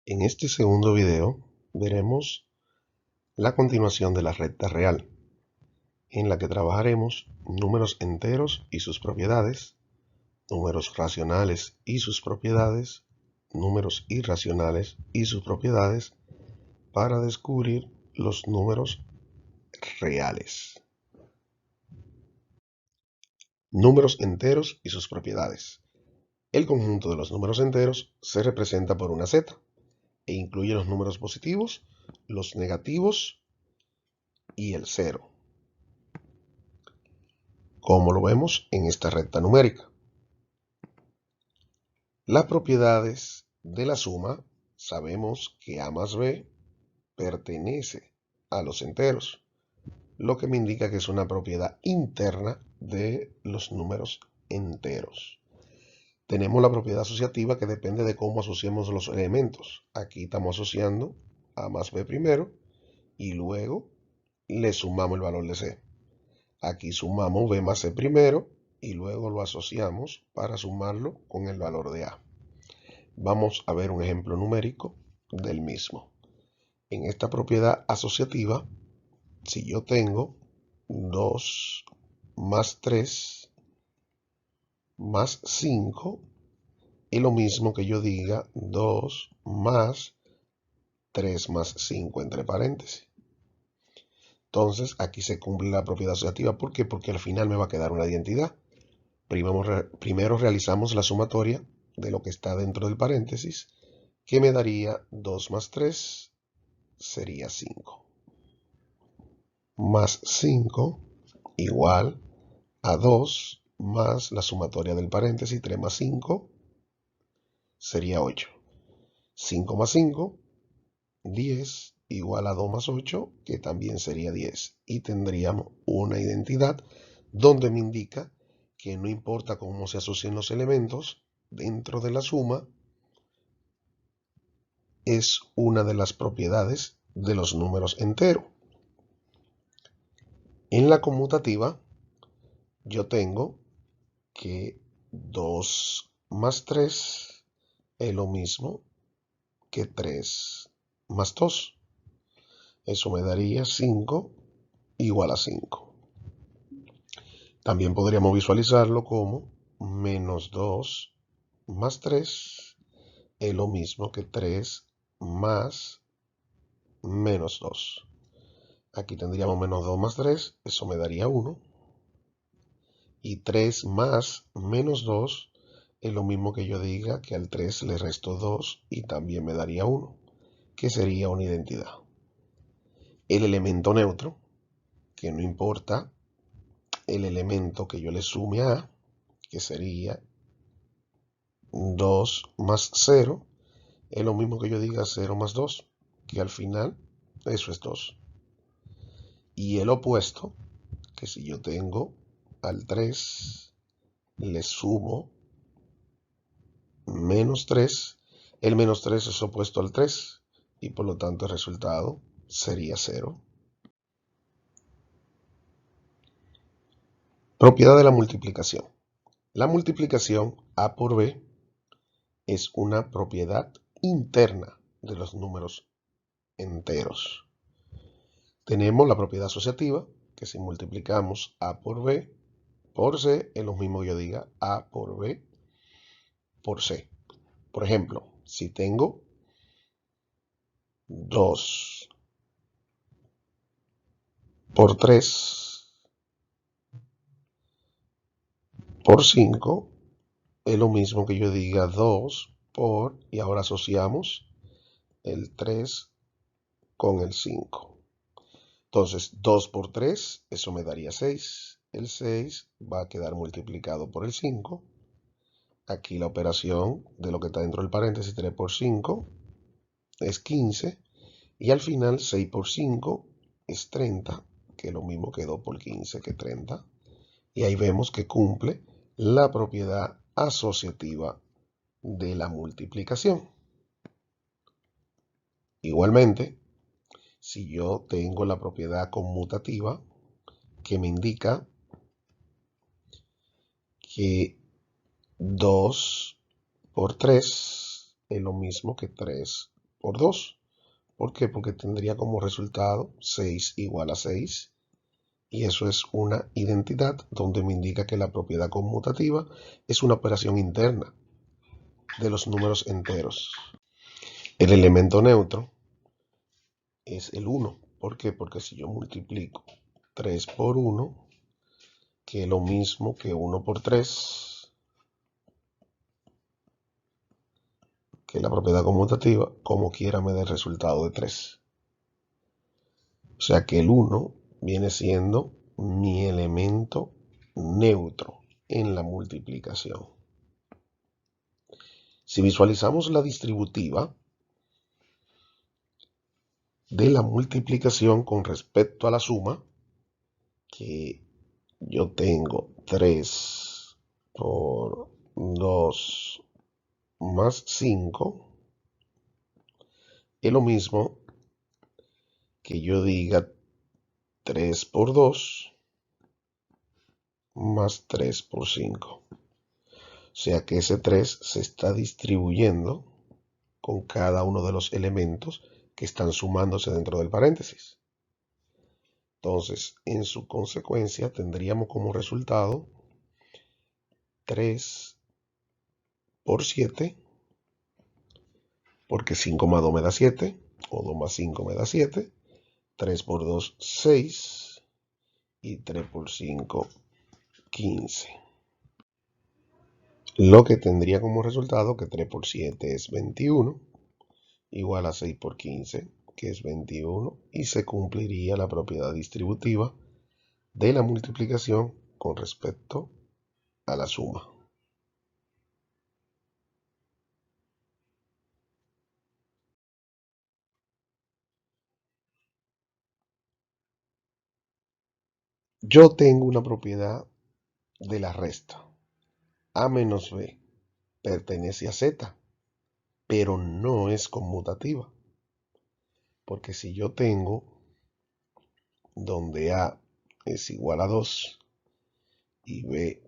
En este segundo video veremos la continuación de la recta real, en la que trabajaremos números enteros y sus propiedades, números racionales y sus propiedades, números irracionales y sus propiedades, para descubrir los números reales. Números enteros y sus propiedades. El conjunto de los números enteros se representa por una z e incluye los números positivos, los negativos y el cero, como lo vemos en esta recta numérica. Las propiedades de la suma, sabemos que a más b pertenece a los enteros, lo que me indica que es una propiedad interna de los números enteros. Tenemos la propiedad asociativa, que depende de cómo asociemos los elementos. Aquí estamos asociando a más b primero y luego le sumamos el valor de c. Aquí sumamos b más c primero y luego lo asociamos para sumarlo con el valor de a. Vamos a ver un ejemplo numérico del mismo. En esta propiedad asociativa, si yo tengo 2 más 3 más 5, es lo mismo que yo diga 2 más 3 más 5 entre paréntesis. Entonces aquí se cumple la propiedad asociativa. ¿Por qué? Porque al final me va a quedar una identidad. Primero realizamos la sumatoria de lo que está dentro del paréntesis, que me daría 2 más 3 sería 5. Más 5 igual a 2 más la sumatoria del paréntesis, 3 más 5 sería 8. 5 más 5, 10, igual a 2 más 8, que también sería 10. Y tendríamos una identidad donde me indica que no importa cómo se asocien los elementos dentro de la suma, es una de las propiedades de los números enteros. En la conmutativa, yo tengo que 2 más 3 es lo mismo que 3 más 2. Eso me daría 5 igual a 5. También podríamos visualizarlo como menos 2 más 3 es lo mismo que 3 más menos 2. Aquí tendríamos menos 2 más 3, eso me daría 1. Y 3 más menos 2 es lo mismo que yo diga que al 3 le resto 2 y también me daría 1, que sería una identidad. El elemento neutro, que no importa el elemento que yo le sume a, que sería 2 más 0, es lo mismo que yo diga 0 más 2, que al final eso es 2. Y el opuesto, que si yo tengo al 3 le sumo menos 3, el menos 3 es opuesto al 3 y por lo tanto el resultado sería 0. Propiedad de la multiplicación. La multiplicación a por b es una propiedad interna de los números enteros. Tenemos la propiedad asociativa, que si multiplicamos a por b por c, es lo mismo que yo diga a por b por c. Por ejemplo, si tengo 2 por 3 por 5, es lo mismo que yo diga 2 por, y ahora asociamos el 3 con el 5. Entonces, 2 por 3, eso me daría 6. El 6 va a quedar multiplicado por el 5. Aquí la operación de lo que está dentro del paréntesis, 3 por 5, es 15. Y al final, 6 por 5 es 30, que es lo mismo que 2 por 15, que 30. Y ahí vemos que cumple la propiedad asociativa de la multiplicación. Igualmente, si yo tengo la propiedad conmutativa, que me indica que 2 por 3 es lo mismo que 3 por 2. ¿Por qué? Porque tendría como resultado 6 igual a 6. Y eso es una identidad donde me indica que la propiedad conmutativa es una operación interna de los números enteros. El elemento neutro es el 1. ¿Por qué? Porque si yo multiplico 3 por 1, que es lo mismo que 1 por 3, que es la propiedad conmutativa, como quiera me da el resultado de 3. O sea que el 1 viene siendo mi elemento neutro en la multiplicación. Si visualizamos la distributiva de la multiplicación con respecto a la suma, que yo tengo 3 por 2 más 5, es lo mismo que yo diga 3 por 2 más 3 por 5. O sea que ese 3 se está distribuyendo con cada uno de los elementos que están sumándose dentro del paréntesis. Entonces, en su consecuencia, tendríamos como resultado 3 por 7, porque 5 más 2 me da 7, o 2 más 5 me da 7, 3 por 2, 6, y 3 por 5, 15. Lo que tendría como resultado que 3 por 7 es 21, igual a 6 por 15, que es 21, y se cumpliría la propiedad distributiva de la multiplicación con respecto a la suma. Yo tengo una propiedad de la resta. A menos B pertenece a Z, pero no es conmutativa. Porque si yo tengo donde A es igual a 2 y B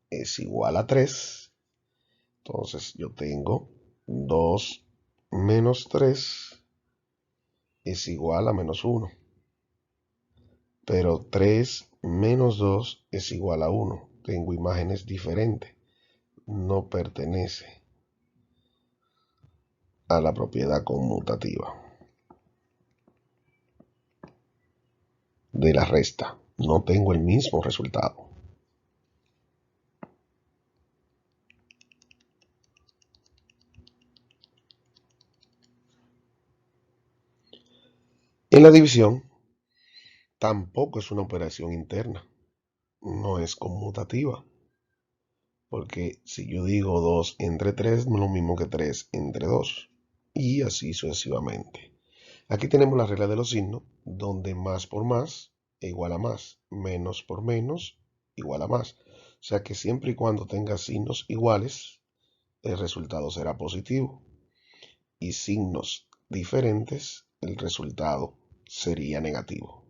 es igual a 3, entonces yo tengo 2 menos 3 es igual a menos 1. Pero 3 menos 2 es igual a 1. Tengo imágenes diferentes. No pertenece a la propiedad conmutativa de la resta. No tengo el mismo resultado. En la división, tampoco es una operación interna. No es conmutativa. Porque si yo digo 2 entre 3, no es lo mismo que 3 entre 2. Y así sucesivamente. Aquí tenemos la regla de los signos, donde más por más es igual a más, menos por menos igual a más. O sea que siempre y cuando tenga signos iguales, el resultado será positivo. Y signos diferentes, el resultado sería negativo.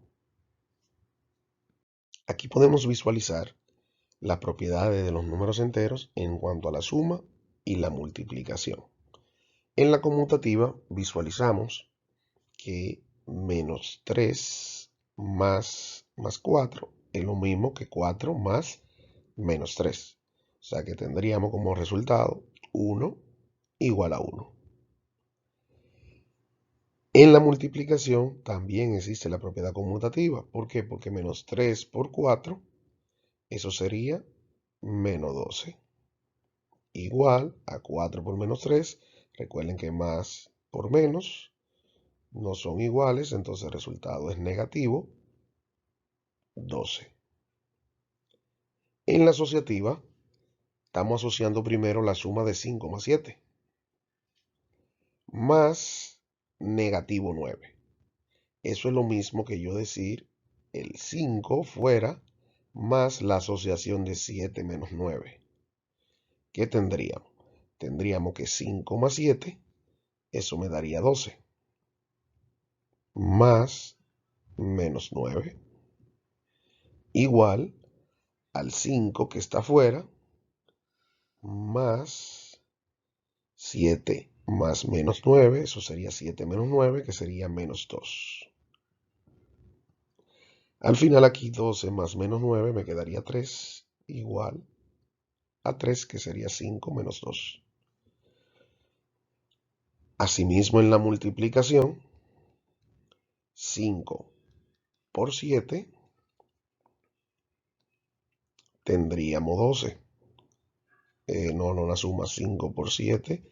Aquí podemos visualizar las propiedades de los números enteros en cuanto a la suma y la multiplicación. En la conmutativa visualizamos que menos 3 más 4 es lo mismo que 4 más menos 3. O sea que tendríamos como resultado 1 igual a 1. En la multiplicación también existe la propiedad conmutativa. ¿Por qué? Porque menos 3 por 4, eso sería menos 12. Igual a 4 por menos 3. Recuerden que más por menos no son iguales, entonces el resultado es negativo 12. En la asociativa, estamos asociando primero la suma de 5 más 7, más negativo 9. Eso es lo mismo que yo decir el 5 fuera más la asociación de 7 menos 9. ¿Qué tendríamos? Tendríamos que 5 más 7, eso me daría 12, más menos 9, igual al 5 que está afuera, más 7 más menos 9, eso sería 7 menos 9, que sería menos 2. Al final aquí 12 más menos 9 me quedaría 3, igual a 3, que sería 5 menos 2. Asimismo, en la multiplicación, 5 por 7 tendríamos 12. No, la suma 5 por 7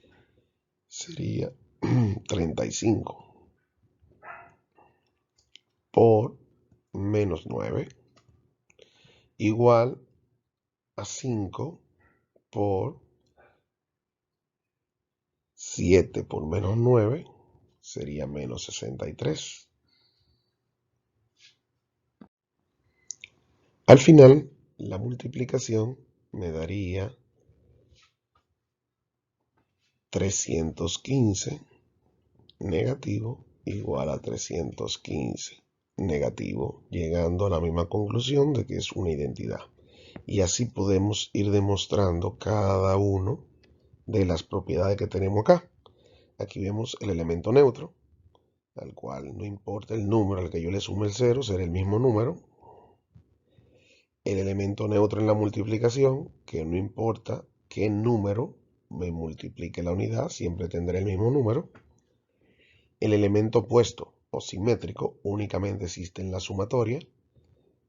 sería 35 por menos 9 igual a 5 por 7 por menos 9 sería menos 63. Al final, la multiplicación me daría 315 negativo igual a 315 negativo, llegando a la misma conclusión de que es una identidad. Y así podemos ir demostrando cada uno de las propiedades que tenemos acá. Aquí vemos el elemento neutro, al cual no importa el número al que yo le sume el 0, será el mismo número. El elemento neutro en la multiplicación, que no importa qué número me multiplique la unidad, siempre tendré el mismo número. El elemento opuesto o simétrico únicamente existe en la sumatoria,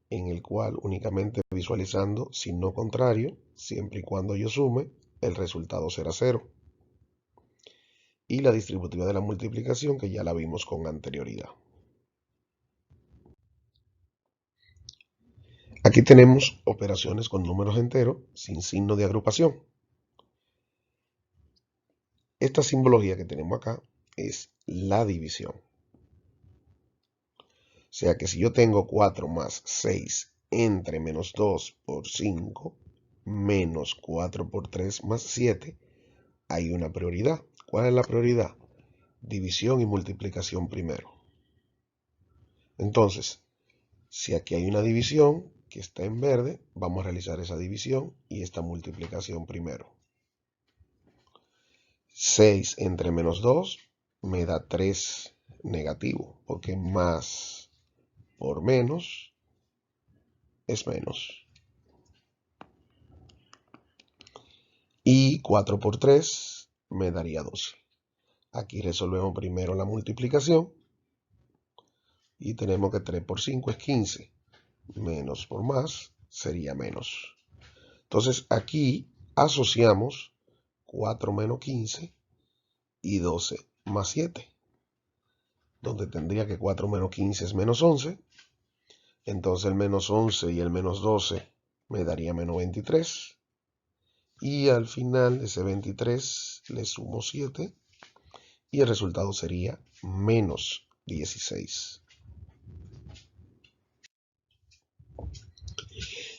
en el cual únicamente visualizando signo contrario, siempre y cuando yo sume, el resultado será 0. Y la distributiva de la multiplicación, que ya la vimos con anterioridad. Aquí tenemos operaciones con números enteros sin signo de agrupación. Esta simbología que tenemos acá es la división. O sea que si yo tengo 4 más 6 entre menos 2 por 5 menos 4 por 3 más 7, hay una prioridad. ¿Cuál es la prioridad? División y multiplicación primero. Entonces, si aquí hay una división que está en verde, vamos a realizar esa división y esta multiplicación primero. 6 entre menos 2 me da 3 negativo, porque más por menos es menos. Y 4 por 3 me daría 12. Aquí resolvemos primero la multiplicación y tenemos que 3 por 5 es 15. Menos por más sería menos. Entonces aquí asociamos 4 menos 15 y 12 más 7. Donde tendría que 4 menos 15 es menos 11. Entonces el menos 11 y el menos 12 me daría menos 23. Y al final de ese 23 le sumo 7. Y el resultado sería menos 16.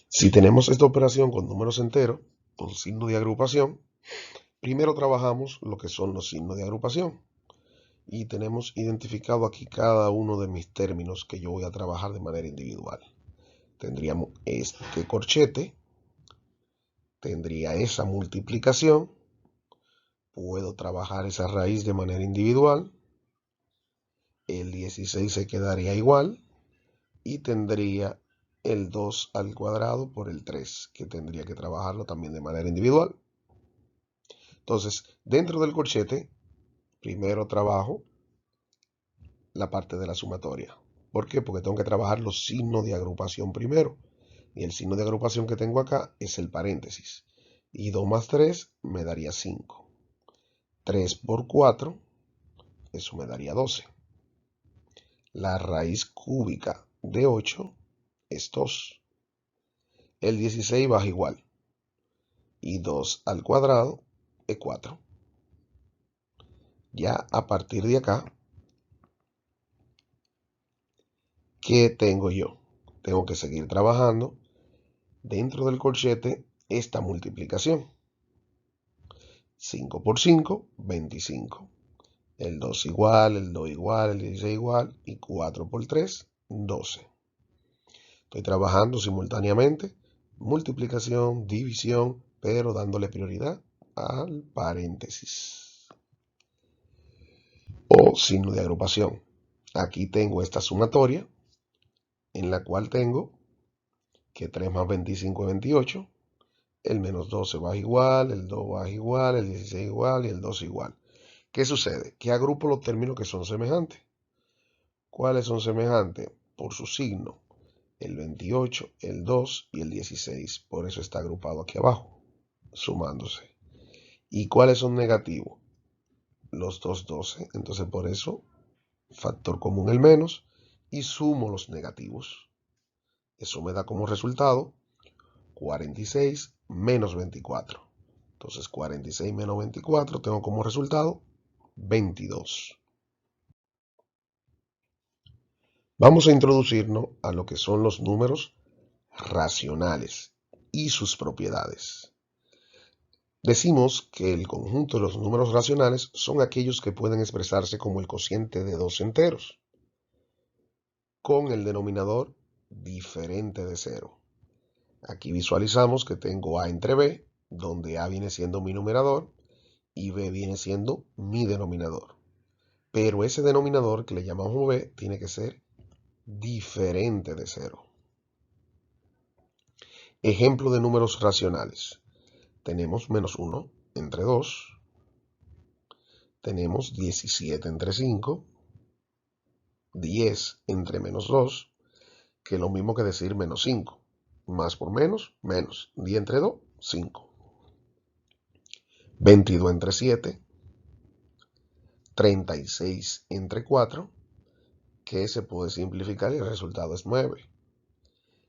Si tenemos esta operación con números enteros, con signo de agrupación, primero trabajamos lo que son los signos de agrupación. Y tenemos identificado aquí cada uno de mis términos que yo voy a trabajar de manera individual. Tendríamos este corchete, tendría esa multiplicación, puedo trabajar esa raíz de manera individual, el 16 se quedaría igual y tendría el 2 al cuadrado por el 3, que tendría que trabajarlo también de manera individual. Entonces, dentro del corchete, primero trabajo la parte de la sumatoria. ¿Por qué? Porque tengo que trabajar los signos de agrupación primero. Y el signo de agrupación que tengo acá es el paréntesis. Y 2 más 3 me daría 5. 3 por 4, eso me daría 12. La raíz cúbica de 8 es 2. El 16 baja igual. Y 2 al cuadrado es 4. Ya a partir de acá, ¿qué tengo yo? Tengo que seguir trabajando dentro del corchete esta multiplicación. 5 por 5, 25. El 2 igual, el 2 igual, el 16 igual y 4 por 3, 12. Estoy trabajando simultáneamente multiplicación, división, pero dándole prioridad al paréntesis. o signo de agrupación. Aquí tengo esta sumatoria en la cual tengo que 3 más 25 es 28, el menos 12 baja igual, el 2 baja igual, el 16 igual y el 2 igual. ¿Qué sucede? Que agrupo los términos que son semejantes. ¿Cuáles son semejantes? Por su signo, el 28, el 2 y el 16. Por eso está agrupado aquí abajo, sumándose. ¿Y cuáles son negativos? Los dos 12. Entonces por eso, factor común el menos y sumo los negativos. Eso me da como resultado 46 menos 24. Entonces 46 menos 24 tengo como resultado 22. Vamos a introducirnos a lo que son los números racionales y sus propiedades. Decimos que el conjunto de los números racionales son aquellos que pueden expresarse como el cociente de dos enteros, con el denominador diferente de cero. Aquí visualizamos que tengo A entre B, donde A viene siendo mi numerador y B viene siendo mi denominador. Pero ese denominador que le llamamos B tiene que ser diferente de cero. Ejemplo de números racionales. Tenemos menos 1 entre 2. Tenemos 17 entre 5. 10 entre menos 2, que es lo mismo que decir menos 5. Más por menos, menos. 10 entre 2, 5. 22 entre 7. 36 entre 4, que se puede simplificar y el resultado es 9.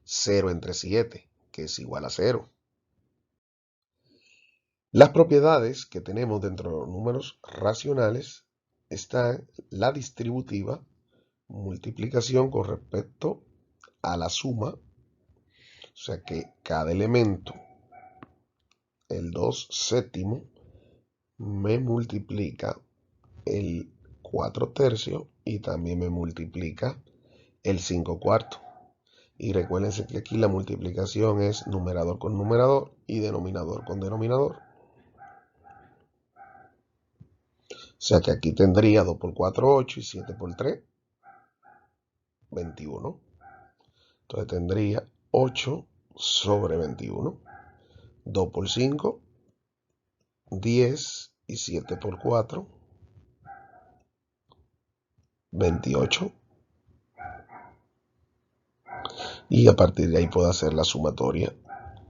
0 entre 7, que es igual a 0. Las propiedades que tenemos dentro de los números racionales están la distributiva, multiplicación con respecto a la suma, o sea que cada elemento, el 2 séptimo, me multiplica el 4 tercios y también me multiplica el 5 cuartos. Y recuérdense que aquí la multiplicación es numerador con numerador y denominador con denominador. O sea que aquí tendría 2 por 4, 8 y 7 por 3, 21. Entonces tendría 8 sobre 21. 2 por 5, 10 y 7 por 4, 28. Y a partir de ahí puedo hacer la sumatoria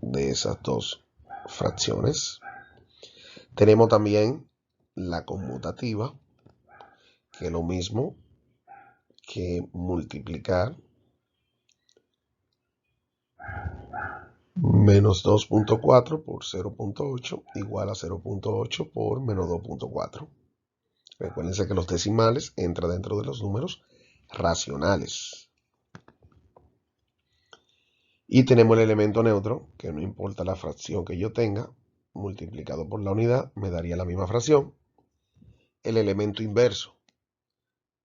de esas dos fracciones. Tenemos también la conmutativa, que es lo mismo que multiplicar menos 2.4 por 0.8 igual a 0.8 por menos 2.4. Recuérdense que los decimales entran dentro de los números racionales. Y tenemos el elemento neutro, que no importa la fracción que yo tenga, multiplicado por la unidad, me daría la misma fracción. El elemento inverso,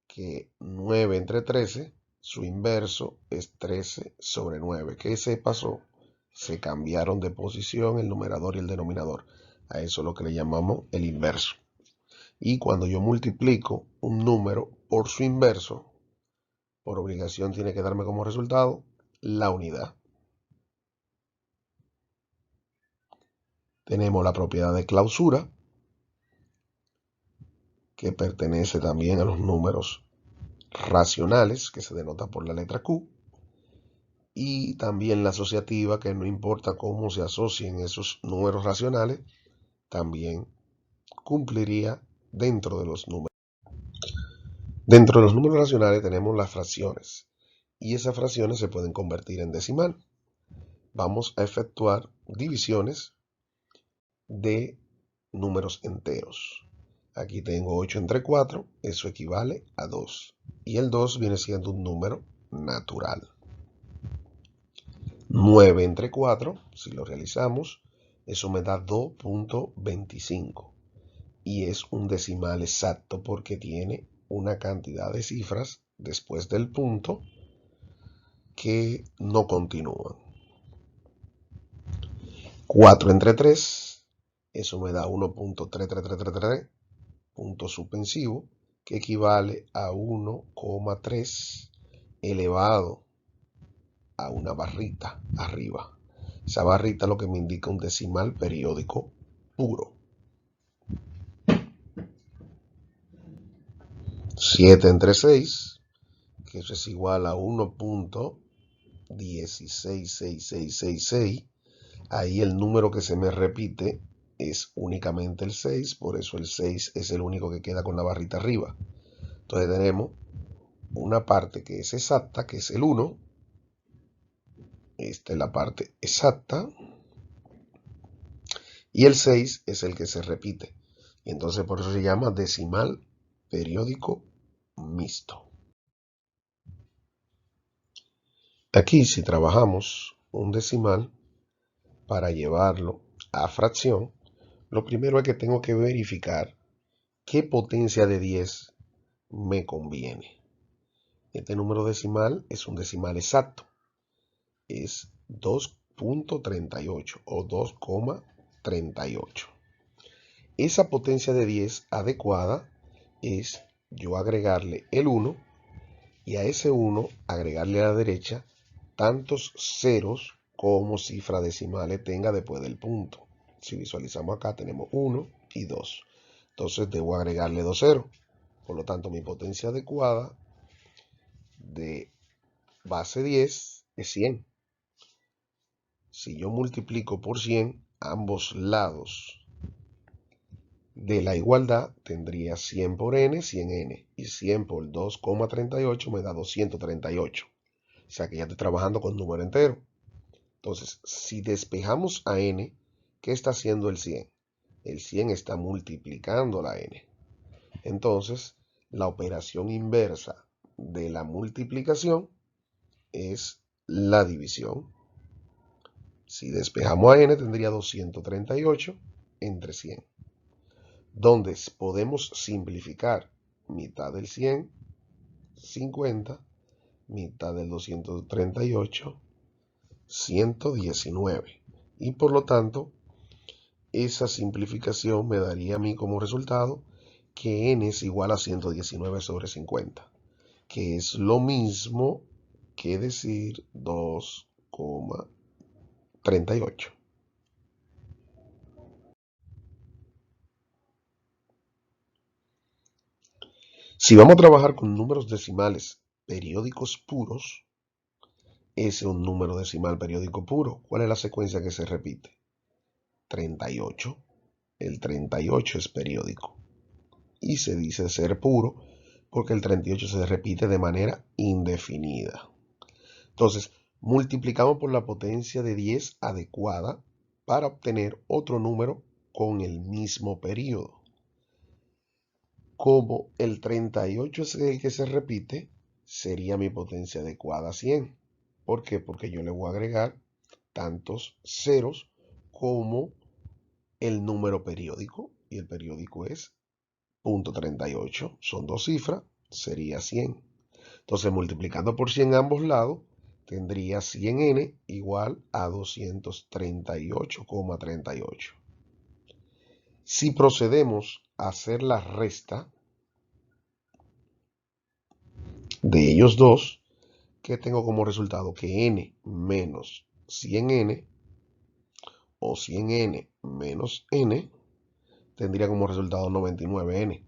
que 9 entre 13, su inverso es 13 sobre 9. ¿Qué se pasó? Se cambiaron de posición el numerador y el denominador. A eso es lo que le llamamos el inverso. Y cuando yo multiplico un número por su inverso, por obligación tiene que darme como resultado la unidad. Tenemos la propiedad de clausura, que pertenece también a los números racionales, que se denota por la letra Q. Y también la asociativa, que no importa cómo se asocien esos números racionales, también cumpliría dentro de los números. Dentro de los números racionales tenemos las fracciones. Y esas fracciones se pueden convertir en decimal. Vamos a efectuar divisiones de números enteros. Aquí tengo 8 entre 4, eso equivale a 2. Y el 2 viene siendo un número natural. 9 entre 4, si lo realizamos, eso me da 2.25. Y es un decimal exacto porque tiene una cantidad de cifras después del punto que no continúan. 4 entre 3, eso me da 1.33333, punto suspensivo, que equivale a 1,3 elevado a una barrita arriba. Esa barrita lo que me indica un decimal periódico puro. 7 entre 6, que eso es igual a 1.166666. Ahí el número que se me repite es únicamente el 6, por eso el 6 es el único que queda con la barrita arriba. Entonces tenemos una parte que es exacta, que es el 1. Esta es la parte exacta. Y el 6 es el que se repite. Y entonces por eso se llama decimal periódico mixto. Aquí si trabajamos un decimal para llevarlo a fracción, lo primero es que tengo que verificar qué potencia de 10 me conviene. Este número decimal es un decimal exacto. Es 2.38 o 2,38. Esa potencia de 10 adecuada es yo agregarle el 1 y a ese 1 agregarle a la derecha tantos ceros como cifras decimales tenga después del punto. Si visualizamos acá tenemos 1 y 2. Entonces debo agregarle 2 ceros. Por lo tanto mi potencia adecuada de base 10 es 100. Si yo multiplico por 100 ambos lados de la igualdad, tendría 100 por n, 100n. Y 100 por 2,38 me da 238. O sea que ya estoy trabajando con número entero. Entonces, si despejamos a n, ¿qué está haciendo el 100? El 100 está multiplicando la n. Entonces, la operación inversa de la multiplicación es la división. Si despejamos a n, tendría 238 entre 100. Donde podemos simplificar mitad del 100, 50, mitad del 238, 119. Y por lo tanto, esa simplificación me daría a mí como resultado que n es igual a 119 sobre 50, que es lo mismo que decir 2,38. Si vamos a trabajar con números decimales periódicos puros, ese es un número decimal periódico puro. ¿Cuál es la secuencia que se repite? 38. El 38 es periódico. Y se dice ser puro porque el 38 se repite de manera indefinida. Entonces, multiplicamos por la potencia de 10 adecuada para obtener otro número con el mismo periodo. Como el 38 es el que se repite, sería mi potencia adecuada 100. ¿Por qué? Porque yo le voy a agregar tantos ceros como el número periódico, y el periódico es 0.38, son dos cifras, sería 100. Entonces, multiplicando por 100 ambos lados, tendría 100n igual a 238,38. Si procedemos a hacer la resta de ellos dos, ¿qué tengo como resultado? Que n menos 100n o 100n menos n tendría como resultado 99n.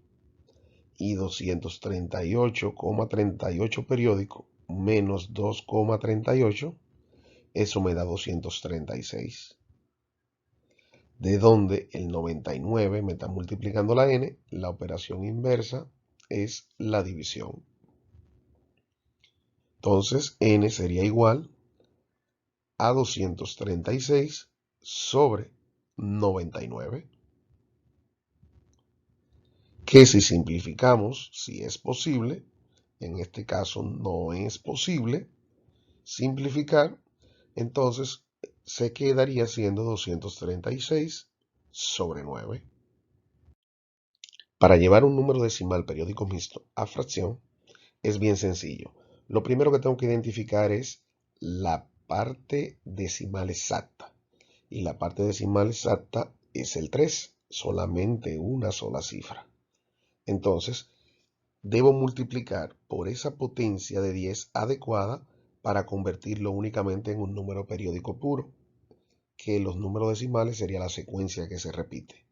Y 238,38 periódico menos 2,38, eso me da 236. De donde el 99 me está multiplicando la n, la operación inversa es la división. Entonces n sería igual a 236 sobre 99. Que si simplificamos, si es posible, en este caso no es posible simplificar, entonces se quedaría siendo 236 sobre 9. Para llevar un número decimal periódico mixto a fracción es bien sencillo. Lo primero que tengo que identificar es la parte decimal exacta. Y la parte decimal exacta es el 3, solamente una sola cifra. Entonces, debo multiplicar por esa potencia de 10 adecuada para convertirlo únicamente en un número periódico puro, que los números decimales sería la secuencia que se repite.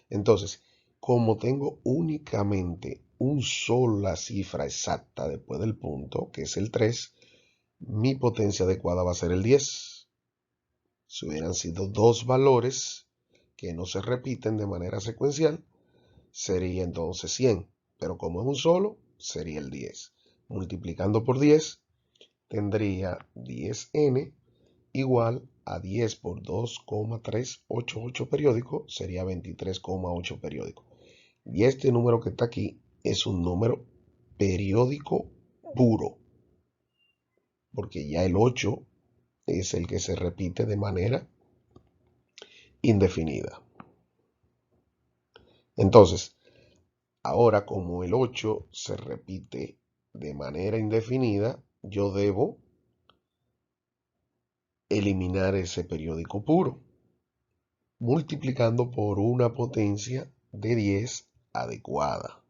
Entonces, como tengo únicamente una sola cifra exacta después del punto, que es el 3, mi potencia adecuada va a ser el 10. Si hubieran sido dos valores que no se repiten de manera secuencial, sería entonces 100. Pero como es un solo, sería el 10. Multiplicando por 10, tendría 10n igual a 10 por 2,388 periódico, sería 23,8 periódico. Y este número que está aquí es un número periódico puro, porque ya el 8 es el que se repite de manera indefinida. Entonces, ahora como el 8 se repite de manera indefinida, yo debo eliminar ese periódico puro, multiplicando por una potencia de 10 adecuada.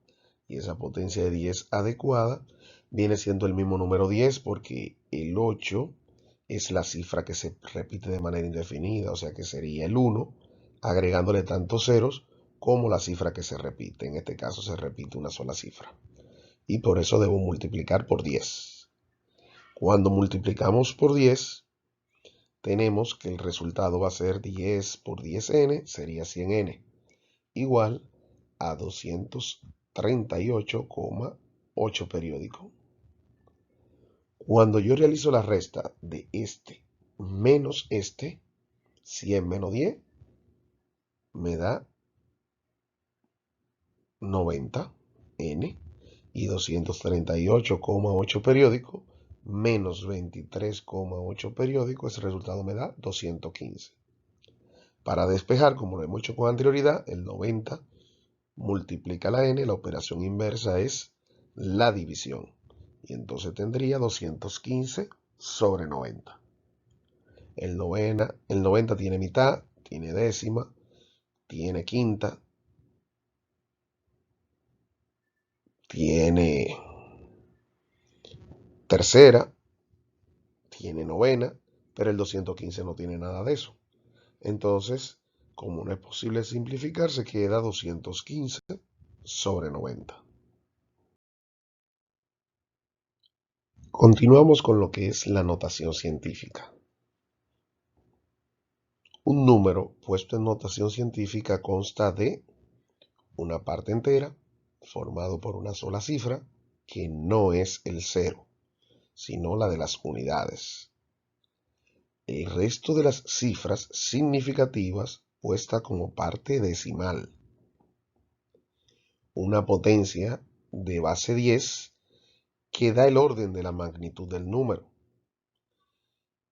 Y esa potencia de 10 adecuada viene siendo el mismo número 10 porque el 8 es la cifra que se repite de manera indefinida, o sea que sería el 1, agregándole tantos ceros como la cifra que se repite. En este caso se repite una sola cifra. Y por eso debo multiplicar por 10. Cuando multiplicamos por 10, tenemos que el resultado va a ser 10 por 10n, sería 100n, igual a 238,8 periódico. Cuando yo realizo la resta de este menos este, 100 menos 10, me da 90n, y 238,8 periódico menos 23,8 periódico, ese resultado me da 215. Para despejar, como lo hemos hecho con anterioridad, el 90 multiplica la n, la operación inversa es la división. Y entonces tendría 215 sobre 90. El 90 tiene mitad, tiene décima, tiene quinta, tiene tercera, tiene novena, pero el 215 no tiene nada de eso. Entonces, como no es posible simplificar, se queda 215 sobre 90. Continuamos con lo que es la notación científica. Un número puesto en notación científica consta de una parte entera, formado por una sola cifra, que no es el cero, sino la de las unidades. El resto de las cifras significativas puesta como parte decimal. Una potencia de base 10 que da el orden de la magnitud del número.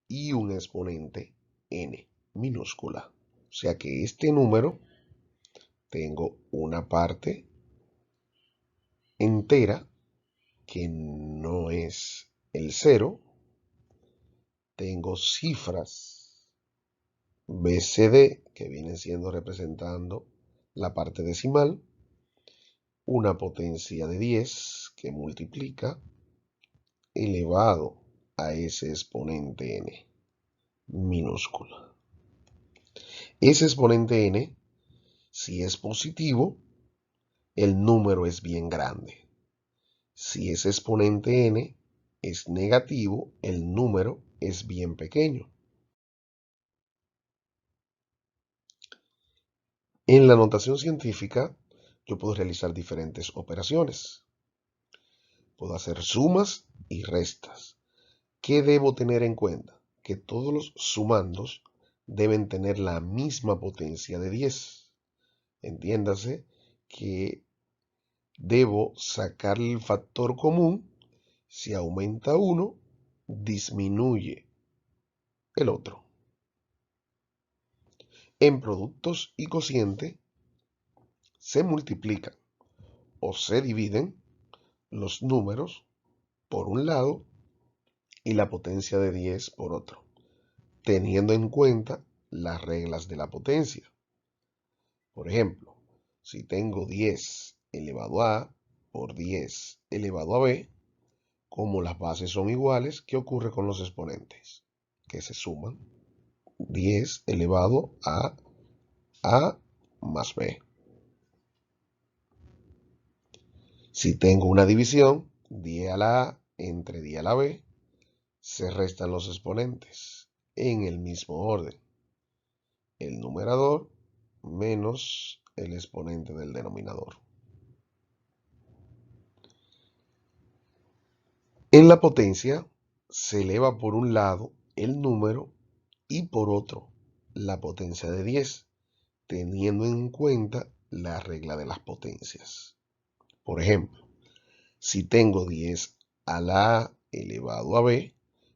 Y un exponente n minúscula. O sea que este número tengo una parte entera que no es el 0. Tengo cifras BCD que vienen siendo representando la parte decimal. Una potencia de 10 que multiplica elevado a ese exponente n minúscula. Ese exponente n, si es positivo, el número es bien grande. Si ese exponente n es negativo, el número es bien pequeño. En la notación científica, yo puedo realizar diferentes operaciones. Puedo hacer sumas y restas. ¿Qué debo tener en cuenta? Que todos los sumandos deben tener la misma potencia de 10. Entiéndase que debo sacar el factor común. Si aumenta uno, disminuye el otro. En productos y cociente se multiplican o se dividen los números por un lado y la potencia de 10 por otro, teniendo en cuenta las reglas de la potencia. Por ejemplo, si tengo 10 elevado a, por 10 elevado a b, como las bases son iguales, ¿qué ocurre con los exponentes? Que se suman. 10 elevado a más b. Si tengo una división, 10 a la a entre 10 a la b, se restan los exponentes en el mismo orden. El numerador menos el exponente del denominador. En la potencia se eleva por un lado el número y por otro la potencia de 10, teniendo en cuenta la regla de las potencias. Por ejemplo, si tengo 10 a la a elevado a b,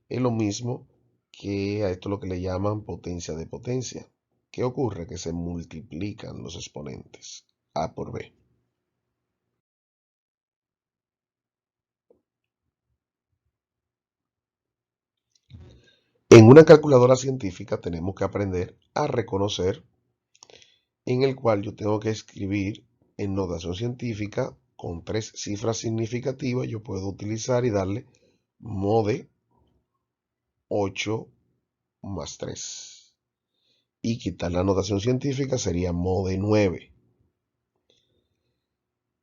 es lo mismo que a esto lo que le llaman potencia de potencia. ¿Qué ocurre? Que se multiplican los exponentes a por b. En una calculadora científica tenemos que aprender a reconocer, en el cual yo tengo que escribir en notación científica con 3 cifras significativas. Yo puedo utilizar y darle mode 8 más 3. Y quitar la notación científica sería mode 9.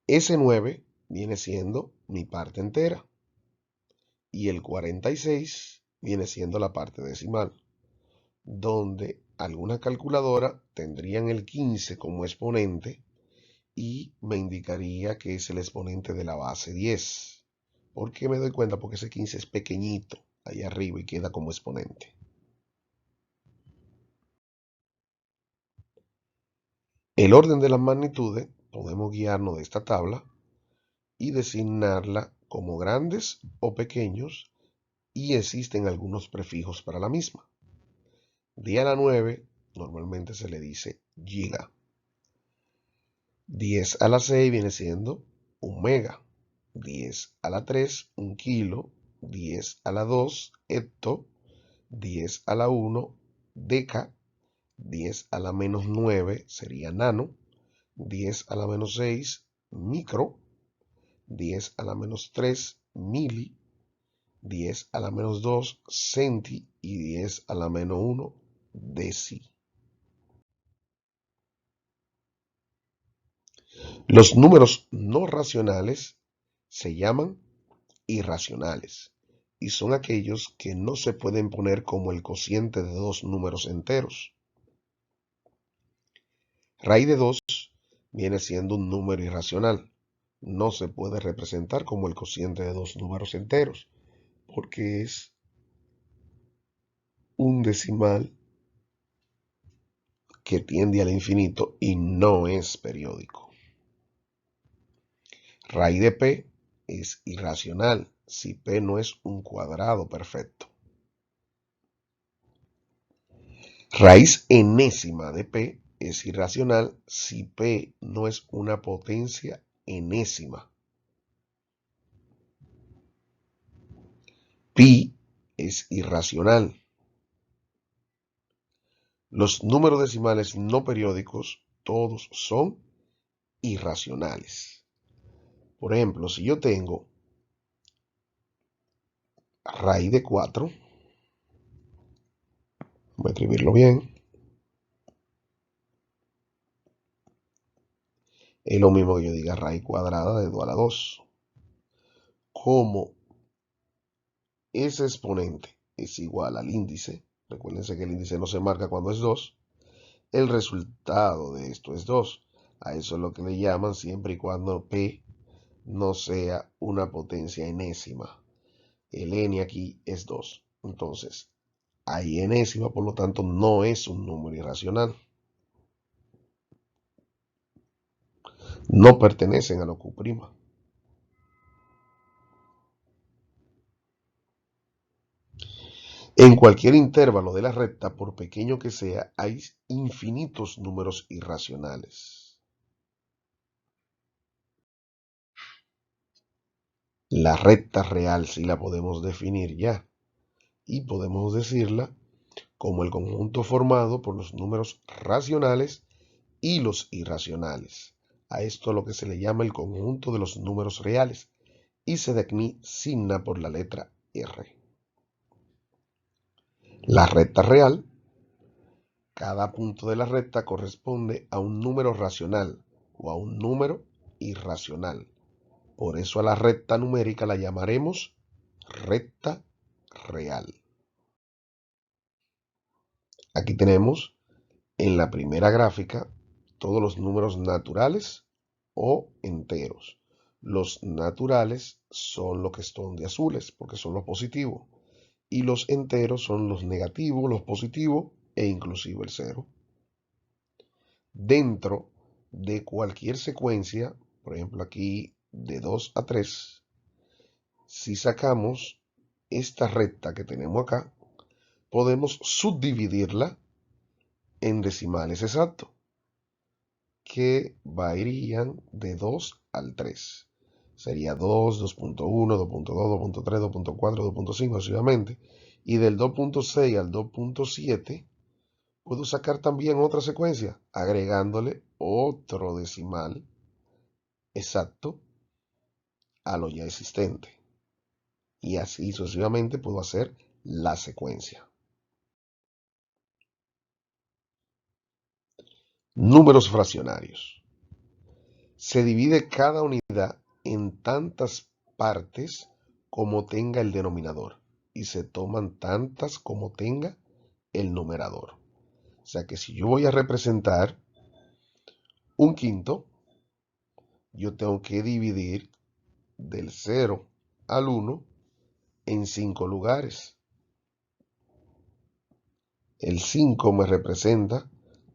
Ese 9 viene siendo mi parte entera. Y el 46 viene siendo la parte decimal, donde algunas calculadoras tendrían el 15 como exponente y me indicaría que es el exponente de la base 10. ¿Por qué me doy cuenta? Porque ese 15 es pequeñito ahí arriba y queda como exponente. El orden de las magnitudes podemos guiarnos de esta tabla y designarla como grandes o pequeños, y existen algunos prefijos para la misma. 10 a la 9 normalmente se le dice giga. 10 a la 6 viene siendo un mega. 10 a la 3, un kilo. 10 a la 2, hecto. 10 a la 1, deca. 10 a la menos 9 sería nano. 10 a la menos 6, micro. 10 a la menos 3, mili. 10 a la menos 2, centi. Y 10 a la menos 1, deci. Los números no racionales se llaman irracionales y son aquellos que no se pueden poner como el cociente de dos números enteros. Raíz de 2 viene siendo un número irracional. No se puede representar como el cociente de dos números enteros porque es un decimal que tiende al infinito y no es periódico. Raíz de p es irracional si p no es un cuadrado perfecto. Raíz enésima de p es irracional si p no es una potencia enésima. Pi es irracional. Los números decimales no periódicos todos son irracionales. Por ejemplo, si yo tengo raíz de 4, voy a escribirlo bien, es lo mismo que yo diga raíz cuadrada de 2 a la 2. Como ese exponente es igual al índice, recuérdense que el índice no se marca cuando es 2, el resultado de esto es 2. A eso es lo que le llaman siempre y cuando P no sea una potencia enésima. El n aquí es 2. Entonces, hay enésima, por lo tanto, no es un número irracional. No pertenecen a la Q'. En cualquier intervalo de la recta, por pequeño que sea, hay infinitos números irracionales. La recta real sí la podemos definir ya, y podemos decirla como el conjunto formado por los números racionales y los irracionales. a esto lo que se le llama el conjunto de los números reales y se designa por la letra R. La recta real, cada punto de la recta corresponde a un número racional o a un número irracional. Por eso a la recta numérica la llamaremos recta real. Aquí tenemos en la primera gráfica todos los números naturales o enteros. Los naturales son los que son de azules porque son los positivos. Y los enteros son los negativos, los positivos e inclusive el cero. Dentro de cualquier secuencia, por ejemplo aquí de 2 a 3, si sacamos esta recta que tenemos acá, podemos subdividirla en decimales exactos, que varían de 2 al 3. Sería 2, 2.1, 2.2, 2.3, 2.4, 2.5, sucesivamente. Y del 2.6 al 2.7 puedo sacar también otra secuencia, agregándole otro decimal exacto a lo ya existente. Y así sucesivamente puedo hacer la secuencia. Números fraccionarios. Se divide cada unidad en tantas partes como tenga el denominador y se toman tantas como tenga el numerador. O sea que si yo voy a representar un quinto, yo tengo que dividir del 0 al 1 en 5 lugares. El 5 me representa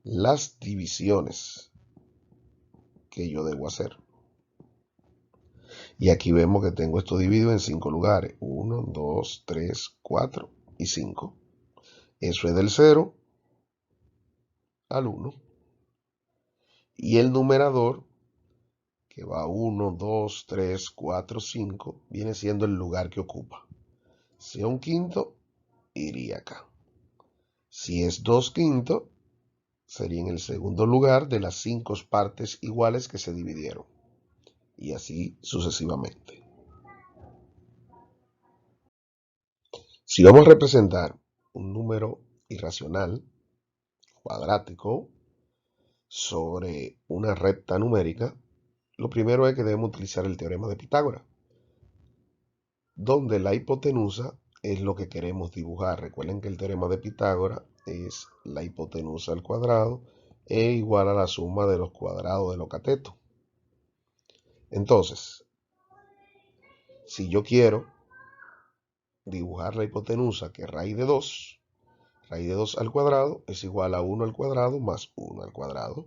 las divisiones que yo debo hacer. Y aquí vemos que tengo esto dividido en 5 lugares. 1, 2, 3, 4 y 5. Eso es del 0 al 1. Y el numerador, que va 1, 2, 3, 4, 5, viene siendo el lugar que ocupa. Si es un quinto, iría acá. Si es 2 quintos, sería en el segundo lugar de las 5 partes iguales que se dividieron. Y así sucesivamente. Si vamos a representar un número irracional, cuadrático, sobre una recta numérica, lo primero es que debemos utilizar el teorema de Pitágoras, donde la hipotenusa es lo que queremos dibujar. Recuerden que el teorema de Pitágoras es la hipotenusa al cuadrado es igual a la suma de los cuadrados de los catetos. Entonces, si yo quiero dibujar la hipotenusa, que es raíz de 2 al cuadrado es igual a 1 al cuadrado más 1 al cuadrado,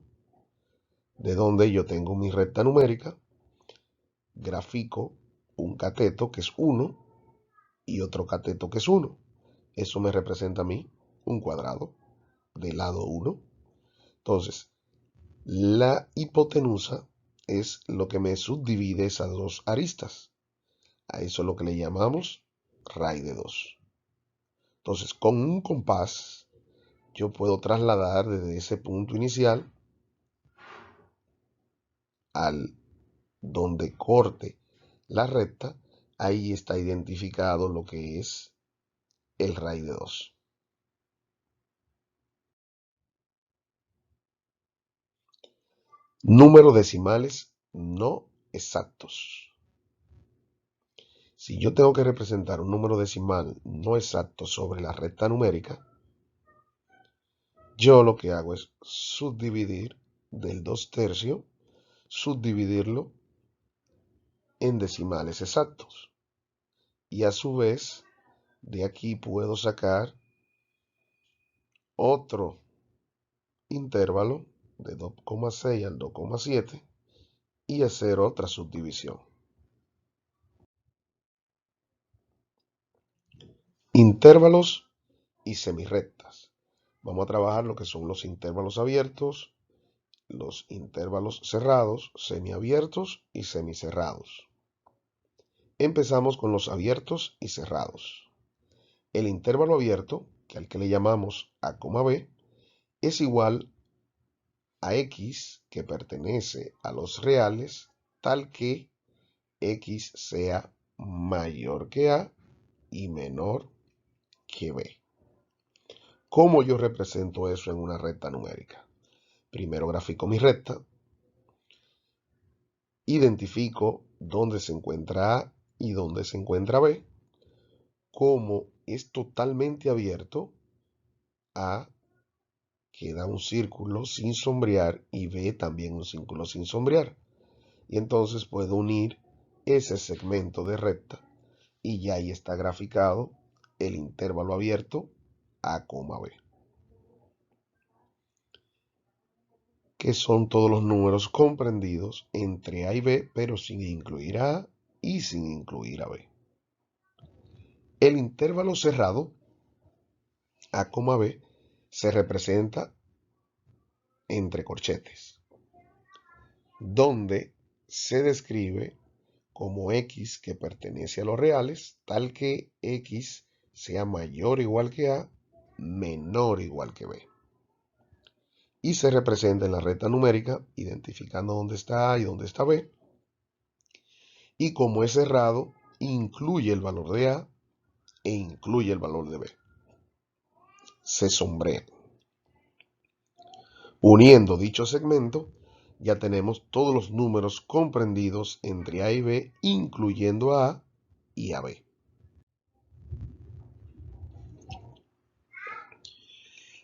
de donde yo tengo mi recta numérica, grafico un cateto que es 1 y otro cateto que es 1. Eso me representa a mí un cuadrado del lado 1. Entonces, la hipotenusa es lo que me subdivide esas dos aristas. A eso es lo que le llamamos raíz de 2. Entonces, con un compás, yo puedo trasladar desde ese punto inicial al donde corte la recta. Ahí está identificado lo que es el raíz de 2. Números decimales no exactos. Si yo tengo que representar un número decimal no exacto sobre la recta numérica, yo lo que hago es subdividir del 2/3, subdividirlo en decimales exactos. Y a su vez, de aquí puedo sacar otro intervalo de 2,6 al 2,7 y hacer otra subdivisión. Intervalos y semirrectas. Vamos a trabajar lo que son los intervalos abiertos, los intervalos cerrados, semiabiertos y semicerrados. Empezamos con los abiertos y cerrados. El intervalo abierto, que al que le llamamos A, B, es igual a x que pertenece a los reales tal que x sea mayor que a y menor que b. ¿Cómo yo represento eso en una recta numérica? Primero grafico mi recta, identifico dónde se encuentra a y dónde se encuentra b. Como es totalmente abierto, a queda un círculo sin sombrear y b también un círculo sin sombrear. Y entonces puedo unir ese segmento de recta y ya ahí está graficado el intervalo abierto a, b, que son todos los números comprendidos entre a y b, pero sin incluir a y sin incluir a b. El intervalo cerrado a, b se representa entre corchetes, donde se describe como x que pertenece a los reales, tal que x sea mayor o igual que a, menor o igual que b. Y se representa en la recta numérica, identificando dónde está a y dónde está b. Y como es cerrado, incluye el valor de a e incluye el valor de b. Se sombrea. Uniendo dicho segmento, ya tenemos todos los números comprendidos entre a y b, incluyendo a y a b.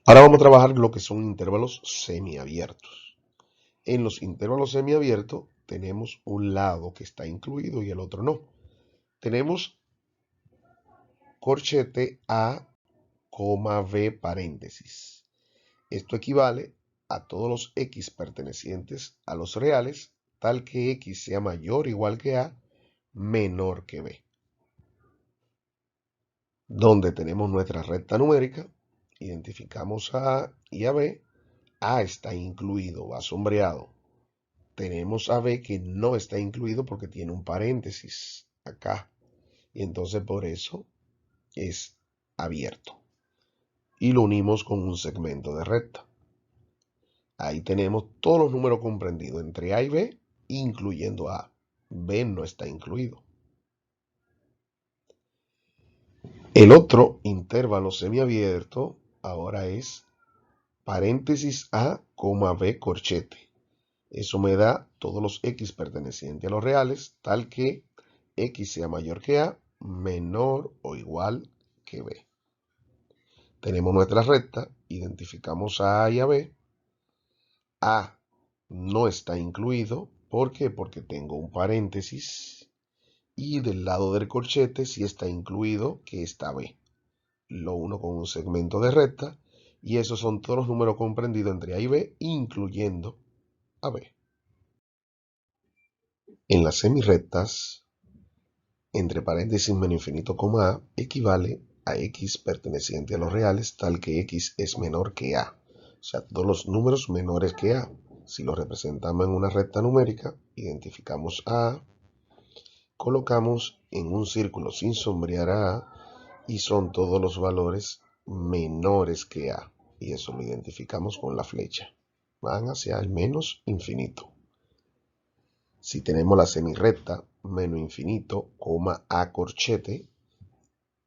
Ahora vamos a trabajar lo que son intervalos semiabiertos. En los intervalos semiabiertos tenemos un lado que está incluido y el otro no. Tenemos corchete a, b paréntesis. Esto equivale a todos los x pertenecientes a los reales, tal que x sea mayor o igual que a, menor que b. Donde tenemos nuestra recta numérica, identificamos a y a b. A está incluido, va sombreado. Tenemos a b que no está incluido porque tiene un paréntesis acá. Y entonces por eso es abierto. Y lo unimos con un segmento de recta. Ahí tenemos todos los números comprendidos entre a y b, incluyendo a. b no está incluido. El otro intervalo semiabierto ahora es paréntesis a, b corchete. Eso me da todos los x pertenecientes a los reales, tal que x sea mayor que a, menor o igual que b. Tenemos nuestra recta, identificamos a y a b. A no está incluido, ¿por qué? Porque tengo un paréntesis. Y del lado del corchete sí está incluido, que está b. Lo uno con un segmento de recta, y esos son todos los números comprendidos entre a y b, incluyendo a b. En las semirrectas, entre paréntesis menos infinito, a, equivale a x perteneciente a los reales, tal que x es menor que a. O sea, todos los números menores que a. Si los representamos en una recta numérica, identificamos a, colocamos en un círculo sin sombrear a, y son todos los valores menores que a. Y eso lo identificamos con la flecha. Van hacia el menos infinito. Si tenemos la semirrecta, menos infinito, a corchete,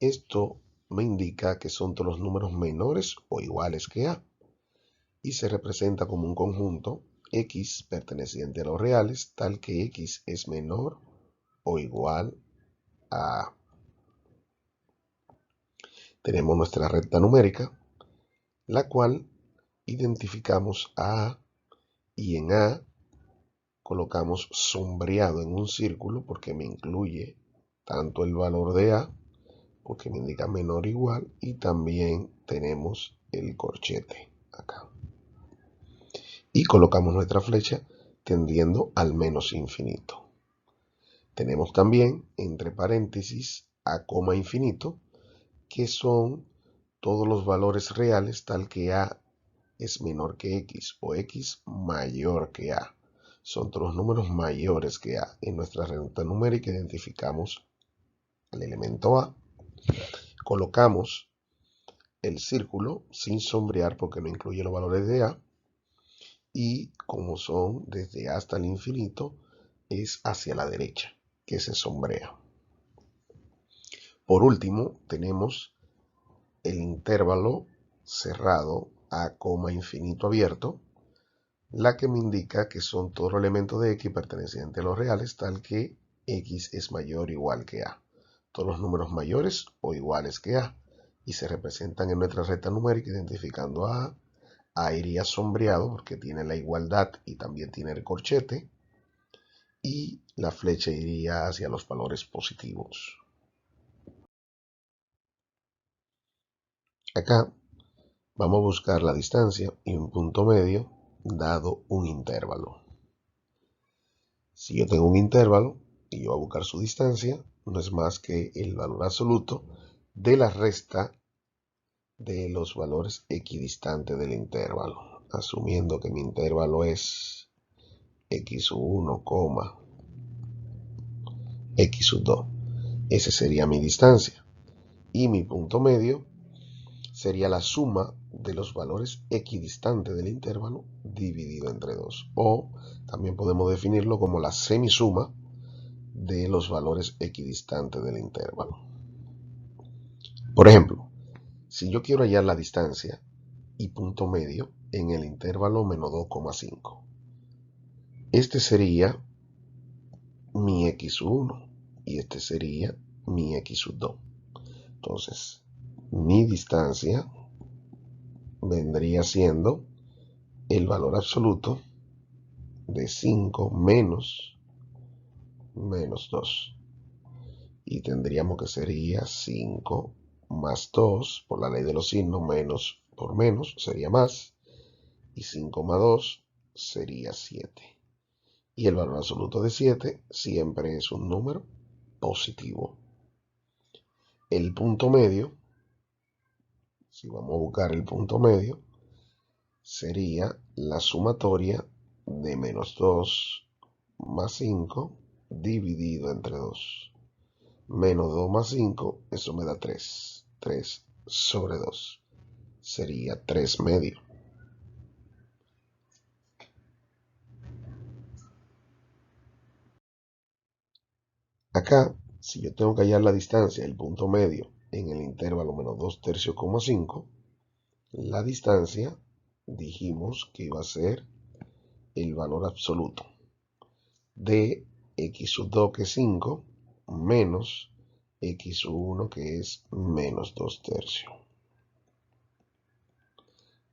esto me indica que son todos los números menores o iguales que a. Y se representa como un conjunto x perteneciente a los reales, tal que x es menor o igual a a. Tenemos nuestra recta numérica, la cual identificamos a a, y en a colocamos sombreado en un círculo porque me incluye tanto el valor de a, porque me indica menor o igual, y también tenemos el corchete acá. Y colocamos nuestra flecha tendiendo al menos infinito. Tenemos también entre paréntesis a, infinito, que son todos los valores reales tal que a es menor que x o x mayor que a. Son todos los números mayores que a. En nuestra recta numérica identificamos el elemento a, colocamos el círculo sin sombrear porque no incluye los valores de a, y como son desde hasta el infinito, es hacia la derecha, que se sombrea. Por último, tenemos el intervalo cerrado a coma infinito abierto, la que me indica que son todos los elementos de x pertenecientes a los reales, tal que x es mayor o igual que a. Todos los números mayores o iguales que a, y se representan en nuestra recta numérica identificando a A. A iría sombreado porque tiene la igualdad y también tiene el corchete, y la flecha iría hacia los valores positivos. Acá vamos a buscar la distancia y un punto medio dado un intervalo. Si yo tengo un intervalo y yo voy a buscar su distancia, no es más que el valor absoluto de la resta de los valores equidistantes del intervalo, asumiendo que mi intervalo es x1, x2. Esa sería mi distancia. Y mi punto medio sería la suma de los valores equidistantes del intervalo dividido entre 2. O también podemos definirlo como la semisuma de los valores equidistantes del intervalo. Por ejemplo, si yo quiero hallar la distancia y punto medio en el intervalo menos 2,5, este sería mi x1 y este sería mi x2. Entonces, mi distancia vendría siendo el valor absoluto de 5 menos 2. Y tendríamos que sería 5 más 2, por la ley de los signos, menos por menos sería más, y 5 más 2 sería 7. Y el valor absoluto de 7 siempre es un número positivo. El punto medio, si vamos a buscar el punto medio, sería la sumatoria de menos 2 más 5 dividido entre 2. Menos 2 más 5, eso me da 3. 3 sobre 2 sería 3 medio. Acá, si yo tengo que hallar la distancia del punto medio en el intervalo menos 2 tercios, 5, la distancia dijimos que iba a ser el valor absoluto de x2 que es 5 menos x1 que es menos 2 tercios.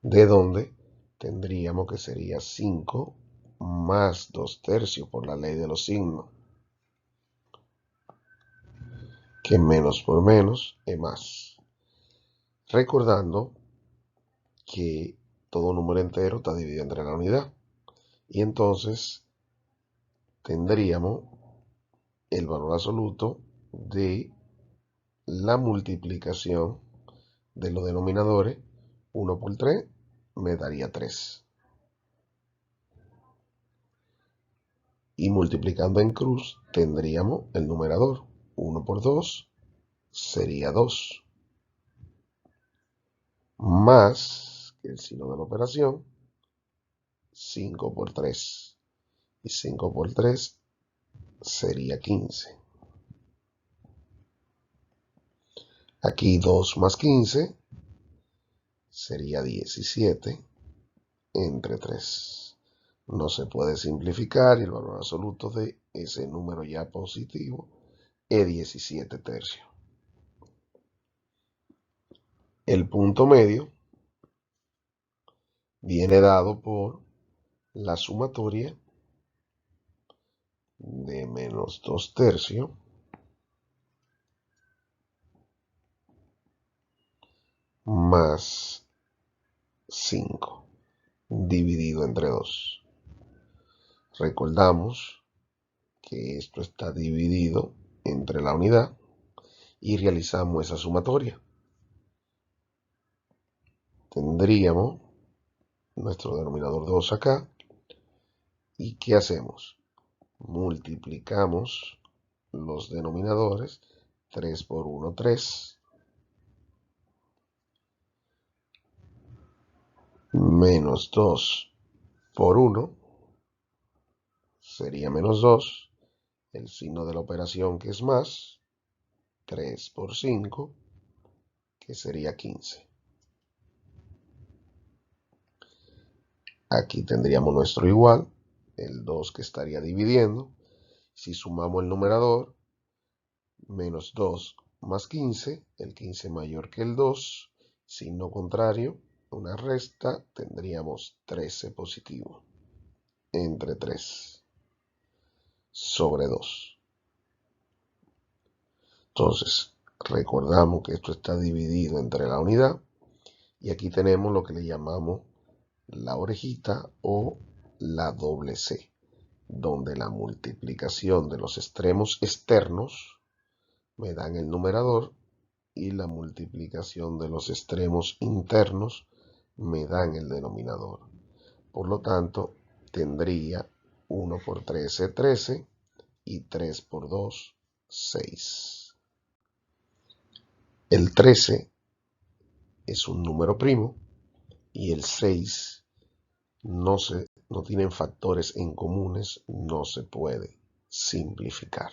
De donde tendríamos que sería 5 más 2 tercios por la ley de los signos, que menos por menos es más. Recordando que todo número entero está dividido entre la unidad. Y entonces tendríamos el valor absoluto de la multiplicación de los denominadores. 1 por 3 me daría 3. Y multiplicando en cruz tendríamos el numerador. 1 por 2 sería 2. Más el signo de la operación, 5 por 3. Y 5 por 3 sería 15. Aquí 2 más 15 sería 17 entre 3. No se puede simplificar y el valor absoluto de ese número ya positivo es 17 tercios. El punto medio viene dado por la sumatoria de menos 2 tercios más 5 dividido entre 2. Recordamos que esto está dividido entre la unidad y realizamos esa sumatoria. Tendríamos nuestro denominador 2 acá. ¿Y qué hacemos? Multiplicamos los denominadores. 3 por 1, 3. Menos 2 por 1 sería menos 2. El signo de la operación, que es más. 3 por 5, que sería 15. Aquí tendríamos nuestro igual, el 2 que estaría dividiendo. Si sumamos el numerador, menos 2 más 15, el 15 mayor que el 2, signo contrario, una resta, tendríamos 13 positivo entre 3 sobre 2. Entonces, recordamos que esto está dividido entre la unidad y aquí tenemos lo que le llamamos la orejita o la doble C, donde la multiplicación de los extremos externos me dan el numerador y la multiplicación de los extremos internos me dan el denominador. Por lo tanto, tendría 1 por 13, 13 y 3 por 2, 6. El 13 es un número primo y el 6 no tienen factores en comunes, no se puede simplificar.